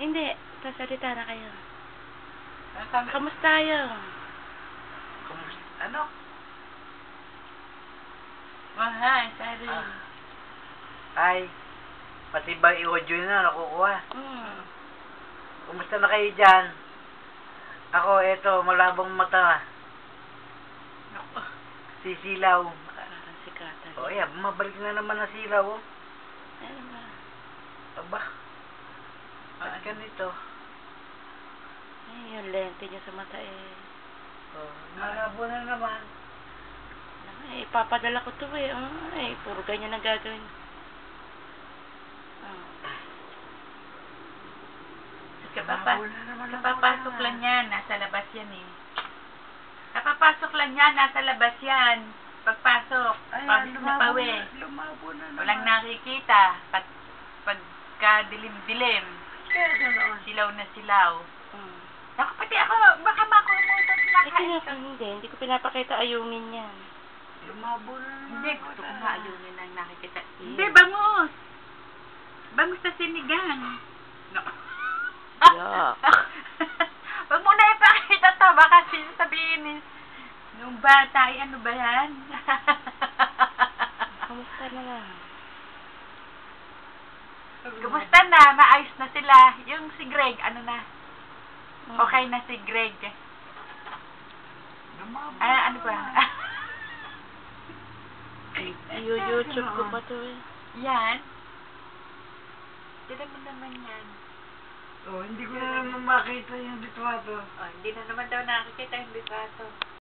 Hindi. Sasalita na kayo. Sabi, Kamusta yun? ano? Oh, hi. Sorry. Ay, pati ba i-audio na nakukuha? Kumusta na kayo dyan? Ako, eto, malabong mata. Ako. Sisilaw. Parang sikatan. O, yeah, bumabalik na naman ang silaw. Oh. Ano ba? Aba, ba't ganito? Ay, yung lente niya sa mata eh. Oh, malabo na naman. Ay, ipapadala ko to eh. Ay, puro ganyan ang gagawin. Kapapasok lang yan, nasa labas yan eh. Kapapasok lang yan, nasa labas yan. Pagpasok, pawis na pawis. Lumabo na naman. Walang nakikita. Pagka dilim-dilim, silaw na silaw. Naku, pati ako, baka makumutot na kayo. Hindi ko pinapakita ayungin yan. Lumabo na naman. Hindi, gusto ko nga ayunin ang nakikita. Yeah. Hindi, bangus! Bangus sa sinigang. No. Yuck. Wag mo na ipakita to, baka sabihin nung bata, ay ano ba yan? Kamusta na lang? Kumusta na? Maayos na sila. Yung si Greg, ano na? Okay na si Greg. Lumabo Ano ba? YouTube ko pa to eh. Yan. Tira mo naman yan. Oh, hindi ko na naman makita yung litrato. Oh, hindi na naman daw nakikita yung litrato.